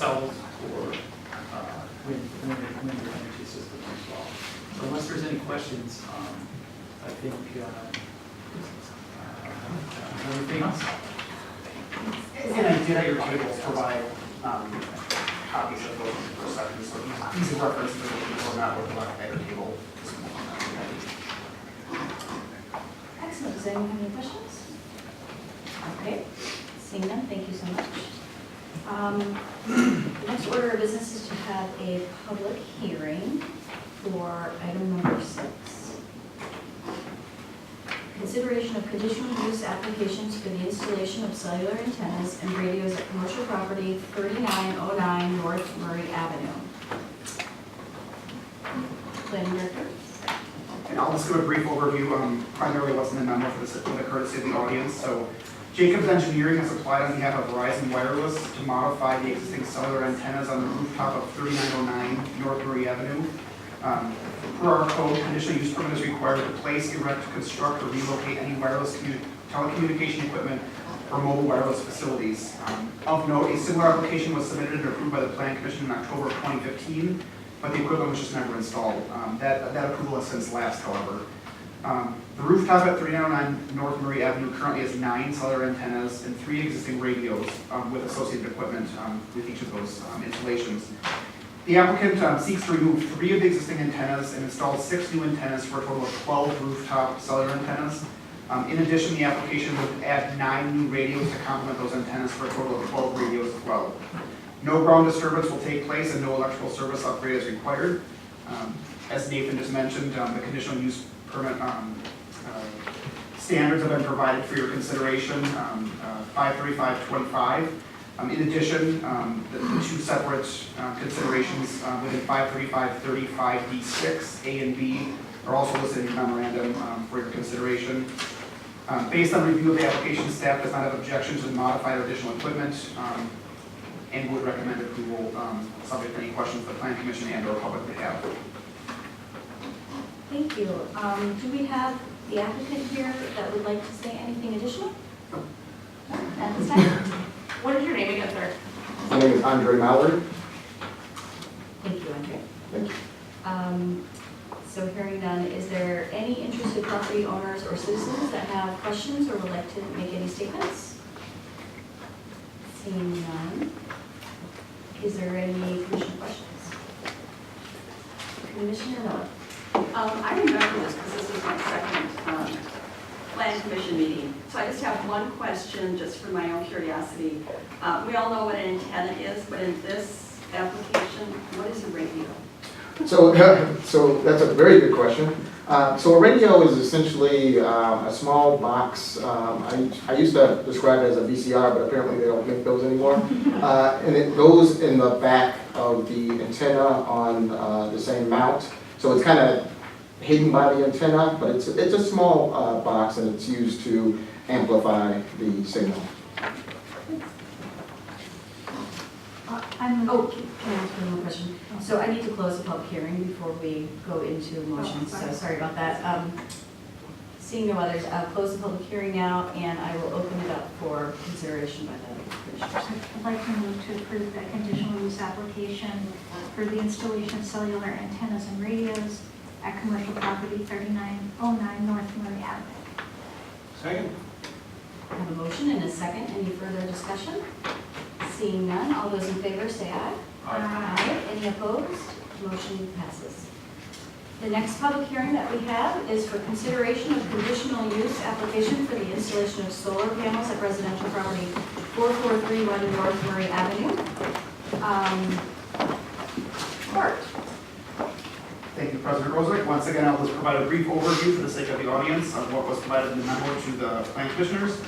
cells for wind energy systems as well. So unless there's any questions, I think everything else. And I did at your tables provide copies of those for sections, so easy reference for the people who are not looking at your table. Excellent. Does anyone have any questions? Okay. Seeing none, thank you so much. The next order of business is to have a public hearing for item number 6. Consideration of conditional use applications for the installation of cellular antennas and radios at commercial property 3909 North Murray Avenue. Planning Director? And I'll just give a brief overview, primarily what's in the memo for the courtesy of the audience. So Jacobs Engineering has applied on behalf of Verizon Wireless to modify the existing cellular antennas on the rooftop of 3909 North Murray Avenue. Per our code, conditional use permit is required to place, erect, construct, or relocate any wireless telecommunication equipment or mobile wireless facilities. Of note, a similar application was submitted and approved by the Planning Commission in October of 2015, but the equipment was just never installed. That approval has since lapsed, however. The rooftop at 3909 North Murray Avenue currently has 9 cellular antennas and 3 existing radios with associated equipment with each of those installations. The applicant seeks to remove 3 of the existing antennas and install 6 new antennas for a total of 12 rooftop cellular antennas. In addition, the application would add 9 new radios to complement those antennas for a total of 12 radios as well. No ground disturbance will take place and no electrical service upgrade is required. As Nathan just mentioned, the conditional use permit standards have been provided for your consideration, 53525. In addition, the 2 separate considerations within 53535D6, A and B, are also listed in your memorandum for your consideration. Based on review of the application, staff does not have objection to the modified or additional equipment and would recommend approval subject to any questions the Planning Commission and or public may have. Thank you. Do we have the applicant here that would like to say anything additional? No. At this time? What is your name again, sir? My name is Andre Mallard. Thank you, Andre. Thank you. So hearing none, is there any interested property owners or citizens that have questions or would like to make any statements? Seeing none, is there any commission questions? Commissioner Miller. I remember this because this is my second Plan Commission meeting. So I just have one question just for my own curiosity. We all know what an antenna is, but in this application, what is a radio? So, so that's a very good question. So a radio is essentially a small box. I used to describe it as a VCR, but apparently they don't make those anymore. And it goes in the back of the antenna on the same mount. So it's kind of hidden by the antenna, but it's a small box and it's used to amplify the signal. Can I ask one more question? So I need to close the public hearing before we go into motions, so sorry about that. Seeing no others, I'll close the public hearing now, and I will open it up for consideration by the commissioners. I'd like to move to approve the conditional use application for the installation of cellular antennas and radios at commercial property 3909 North Murray Avenue. Second. I have a motion and a second. Any further discussion? Seeing none, all those in favor say aye. Aye. Any opposed? Motion passes. The next public hearing that we have is for consideration of conditional use application for the installation of solar panels at residential property 4431 North Murray Avenue. Bart. Thank you, President Roswick. Once again, I'll just provide a brief overview for the sake of the audience of what was provided in the memo to the Planning Commissioners.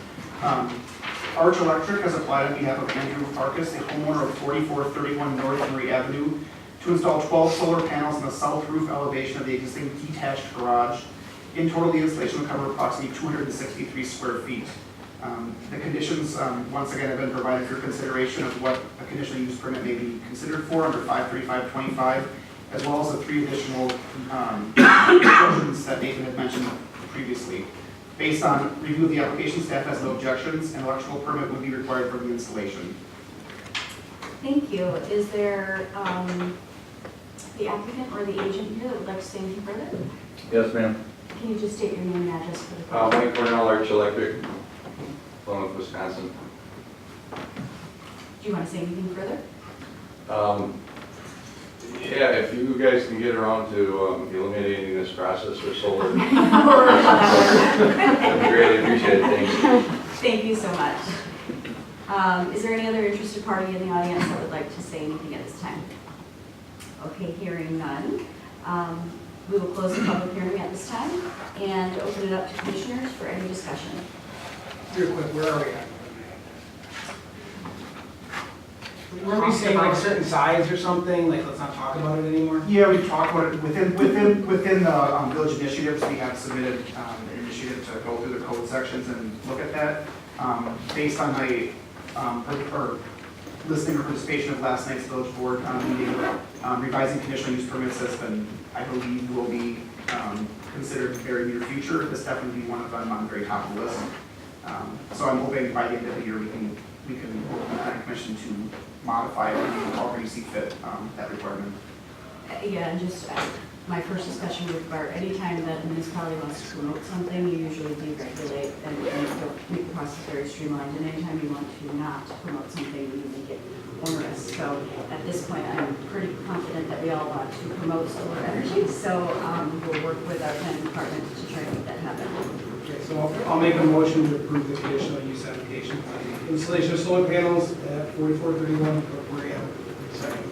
Arch Electric has applied on behalf of Andrew Farkas, a homeowner of 4431 North Murray Avenue, to install 12 solar panels on the south roof elevation of the existing detached garage. In total, the installation will cover approximately 263 square feet. The conditions, once again, have been provided for consideration of what a conditional use permit may be considered for under 53525, as well as the 3 additional provisions that Nathan had mentioned previously. Based on review of the application, staff has no objections, and electrical permit would be required for the installation. Thank you. Is there the applicant or the agent here that would like to say anything further? Yes, ma'am. Can you just state your name and address for the Mike Cornell, Arch Electric, Plymouth, Wisconsin. Do you want to say anything further? Yeah, if you guys can get around to eliminating this process for solar, Or how that works. I'd greatly appreciate it. Thanks. Thank you so much. Is there any other interested party in the audience that would like to say anything at this time? Okay, hearing none. We will close the public hearing at this time and open it up to commissioners for any discussion. Real quick, where are we at? Were we saying like a certain size or something, like let's not talk about it anymore? Yeah, we talked about it within the village initiatives. We have submitted an initiative to go through the code sections and look at that. Based on my listening or participation of last night's village board meeting, revising conditional use permits has been, I believe, will be considered in the very near future. This definitely be one of them on the very top of the list. So I'm hoping by the end of the year we can work with the planning commission to modify it however you see fit that requirement. Yeah, and just my first discussion with Bart, anytime that a municipality wants to promote something, you usually deregulate and don't make the process very streamlined. And anytime you want to not promote something, you make it onerous. So at this point, I'm pretty confident that we all want to promote solar energy. So we'll work with our planning department to try to make that happen. Okay, so I'll make a motion to approve the conditional use application for the installation of solar panels at 4431 Brookbury Avenue. Second.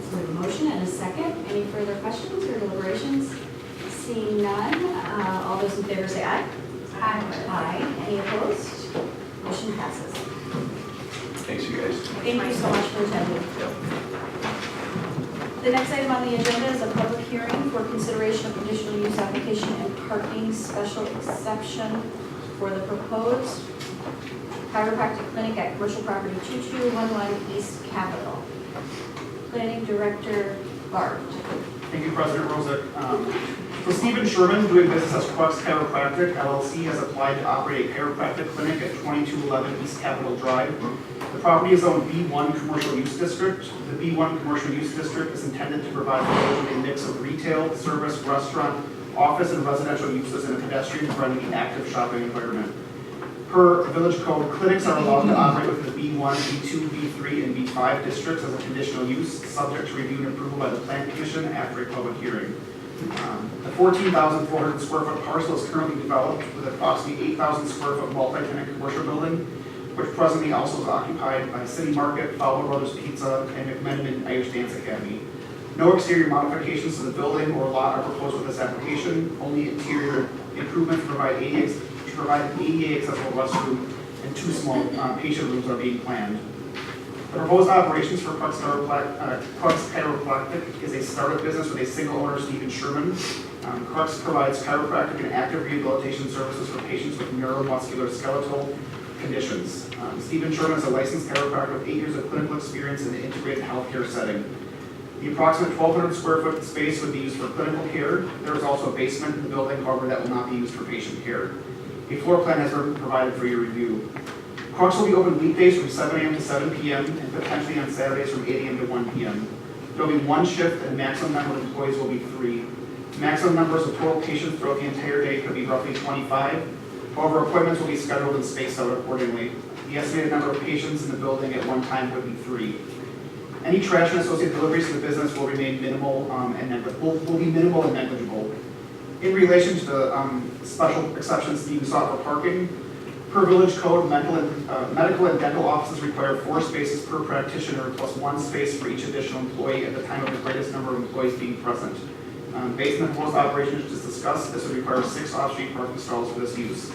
So we have a motion and a second. Any further questions or deliberations? Seeing none, all those in favor say aye. Aye. Aye. Any opposed? Motion passes. Thanks, you guys. Thank you so much for attending. The next item on the agenda is a public hearing for consideration of conditional use application and parking special exception for the proposed chiropractic clinic at commercial property 2211 East Capitol. Planning Director Bart. Thank you, President Rosick. So Stephen Sherman, doing business as Crux Chiropractic LLC, has applied to operate a chiropractic clinic at 2211 East Capitol Drive. The property is zoned B1 Commercial Use District. The B1 Commercial Use District is intended to provide a mix of retail, service, restaurant, office, and residential uses in a pedestrian-friendly, active shopping environment. Per village code, clinics are allowed to operate within the B1, B2, B3, and B5 districts as a conditional use, subject to review and approval by the Planning Commission after a public hearing. The 14,400 square foot parcel is currently developed with approximately 8,000 square foot multi-tenant commercial building, which presently also is occupied by City Market, Fowler Brothers Pizza, and McMenamin Irish Dance Academy. No exterior modifications to the building or lot are proposed with this application. Only interior improvements to provide an ADA accessible restroom and 2 small patient rooms are being planned. The proposed operations for Crux Chiropractic is a startup business with a single owner, Stephen Sherman. Crux provides chiropractic and active rehabilitation services for patients with neuromuscular skeletal conditions. Stephen Sherman is a licensed chiropractor with 8 years of clinical experience in an integrated healthcare setting. The approximate 1,200 square foot space would be used for clinical care. There is also a basement in the building, however, that will not be used for patient care. A floor plan has been provided for your review. Crux will be open weekdays from 7 a.m. to 7 p.m. and potentially on Saturdays from 8 a.m. to 1 p.m. There will be 1 shift and maximum number of employees will be 3. Maximum numbers of total patients throughout the entire day could be roughly 25. However, appointments will be scheduled and spaced out accordingly. The estimated number of patients in the building at one time would be 3. Any trash and associated deliveries to the business will remain minimal will be minimal and negligible. In relation to the special exceptions being sought for parking, per village code, medical and dental offices require 4 spaces per practitioner plus 1 space for each additional employee at the time of the greatest number of employees being present. Based on the proposed operation just discussed, this would require 6 off-street parking stalls for this use.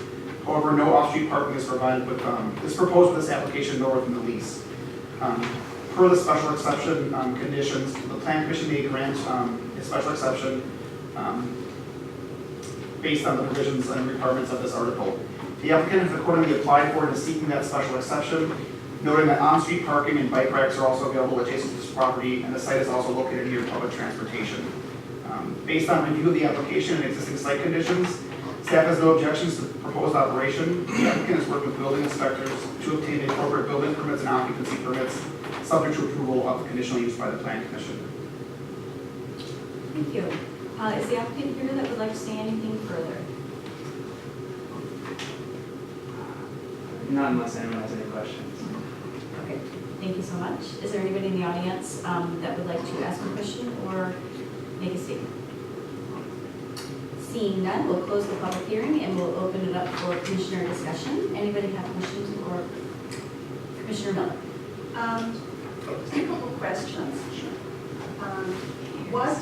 However, no off-street parking is provided with is proposed with this application nor within the lease. Per the special exception conditions, the Plan Commission may grant a special exception based on the provisions and requirements of this article. The applicant has accordingly applied for and is seeking that special exception, noting that on-street parking and bike racks are also available adjacent to this property, and the site is also located near public transportation. Based on review of the application and existing site conditions, staff has no objections to the proposed operation. The applicant has worked with building inspectors to obtain the appropriate building permits and occupancy permits. subject to approval of the conditional use by the Plan Commission. Thank you. Is the applicant here that would like to say anything further? Not unless anyone has any questions. Okay, thank you so much. Is there anybody in the audience that would like to ask a question or make a statement? Seeing none, we'll close the public hearing and we'll open it up for commissioner discussion. Anybody have questions or Commissioner Miller? Just a couple questions. What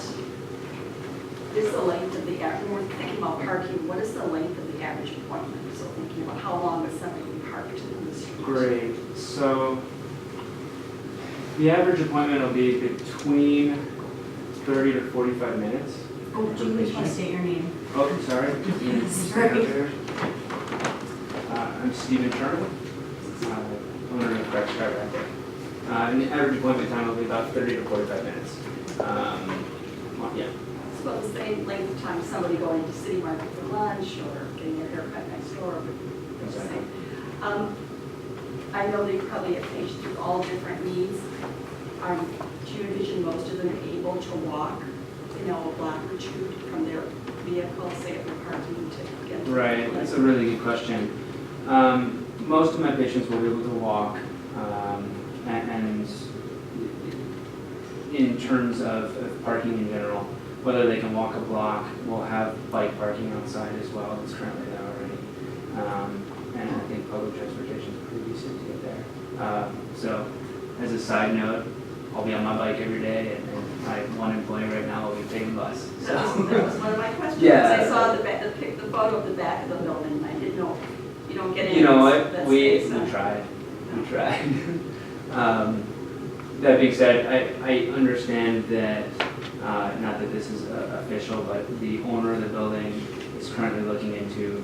is the length of the average, when we're thinking about parking, what is the length of the average appointment? So thinking about how long is somebody parked in the street? Great. So the average appointment will be between 30 to 45 minutes. Oh, do you just want to state your name? Oh, sorry. Sorry. I'm Stephen Turner, owner of Rex Chiropractic. And the average appointment time will be about 30 to 45 minutes. Yeah. So the same length of time somebody going to City Market for lunch or getting their haircut next door, but the same. I know that you probably have patients with all different needs. Do you envision most of them able to walk, a block or two from their vehicle, say if they're parking to get to the Right, clinic? that's a really good question. Most of my patients will be able to walk, and in terms of parking in general, whether they can walk a block, we'll have bike parking outside as well, it's currently there already. And I think public transportation is pretty decent to get there. So, as a side note, I'll be on my bike every day, and my one employee right now will be taking the bus. So. That was one of my questions. Yeah. I saw the photo of the back of the building, and I didn't know, you don't get any. You know what, that we space, huh? tried. That being said, I understand that, not that this is official, but the owner of the building is currently looking into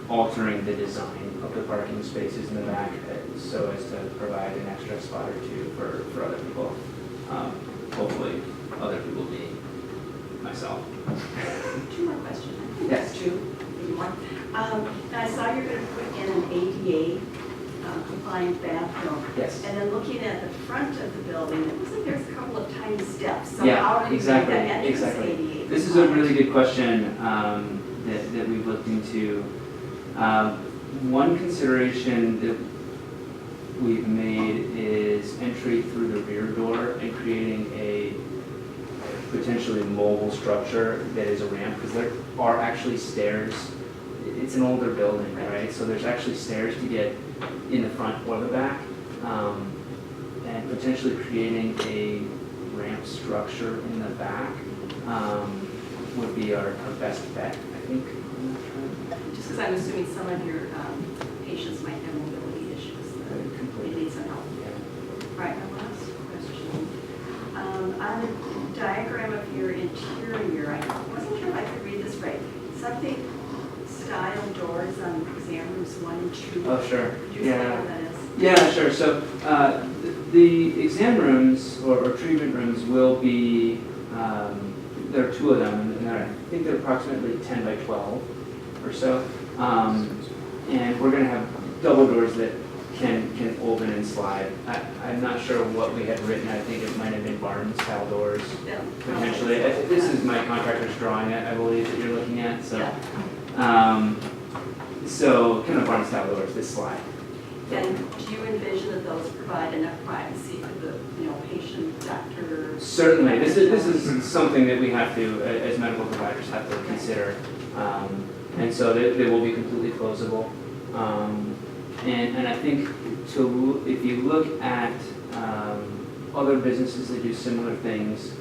altering the design of the parking spaces in the back so as to provide an extra spot or two for other people. Hopefully, other people being myself. Two more questions. I think Yes. that's two, maybe one. I saw you're going to put in an ADA compliant bathroom. Yes. And then looking at the front of the building, it looks like there's a couple of tiny steps. So Yeah, how do you make exactly, that entrance exactly. ADA? This is a really good question that we've looked into. One consideration that we've made is entry through the rear door and creating a potentially mobile structure that is a ramp, because there are actually stairs. It's an older building, right? So there's actually stairs to get in the front or the back, and potentially creating a ramp structure in the back would be our best bet, I think. Just because I'm assuming some of your patients might have mobility issues. They need some help. All right, my last question. On the diagram of your interior, I wasn't sure if I could read this right. Something style doors on exam rooms 1 and 2. Oh, sure. Could you explain what that is? Yeah, sure. So the exam rooms or treatment rooms will be, there are 2 of them, and I think they're approximately 10 by 12 or so. And we're going to have double doors that can open and slide. I'm not sure what we had written. I think it might have been barn style doors, Yeah. potentially. This is my contractor's drawing, I believe, that you're looking at. So, Yeah. so kind of barn style doors that slide. And do you envision that those provide enough privacy for the, patient, doctor? Certainly, this is something that we have to, as medical providers, have to consider. And so they will be completely closable. And I think if you look at other businesses that do similar things,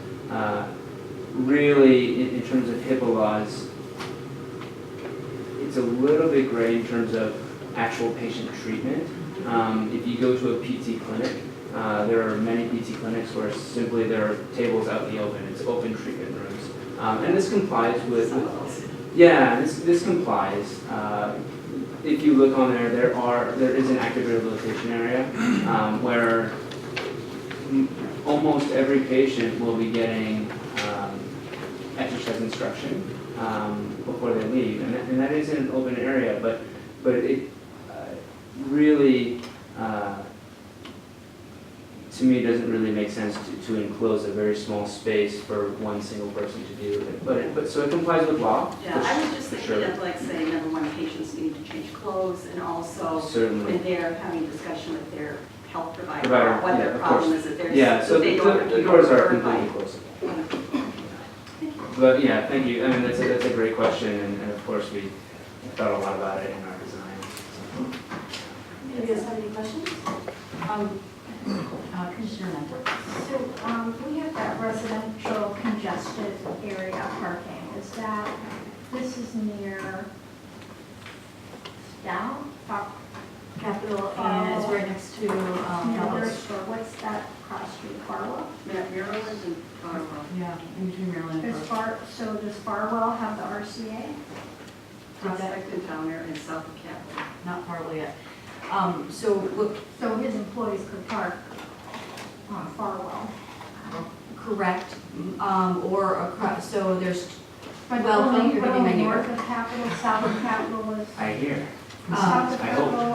really in terms of HIPAA laws, it's a little bit gray in terms of actual patient treatment. If you go to a PT clinic, there are many PT clinics where simply there are tables out in the open. It's open treatment rooms. And this complies with Some of those. yeah, this complies. If you look on there is an active rehabilitation area where almost every patient will be getting exercise instruction before they leave, and that is in an open area, but it really to me, it doesn't really make sense to enclose a very small space for one single person to do it. But, so it complies with law? Yeah, I was just for thinking sure. of like, say, number one, patients need to change clothes, and also Certainly. when they're having a discussion with their health provider, Provider, what yeah, their of problem course. is, if there's. Yeah, so they don't have the to doors go are verify. completely closed. But yeah, thank you. I mean, that's a great question, and of course, we thought a lot about it in our design. Do you guys have any questions? Commissioner Mento. So, we have that residential congested area parking. Is that, this is near down, top, Capitol, and it's right next to, near their Bubba's. store? What's that cross street, Farwell? Maryland and Farwell. Yeah, in between Maryland and Does Park. so does Farwell have the RCA? Prospect and Downer and south of Capitol. Not far away yet. So, look, So his employees could park on Farwell. correct, or across, so there's, But Well, only you're gonna be only making- north of Capitol, south of Capitol is. I hear. South of I hope. Capitol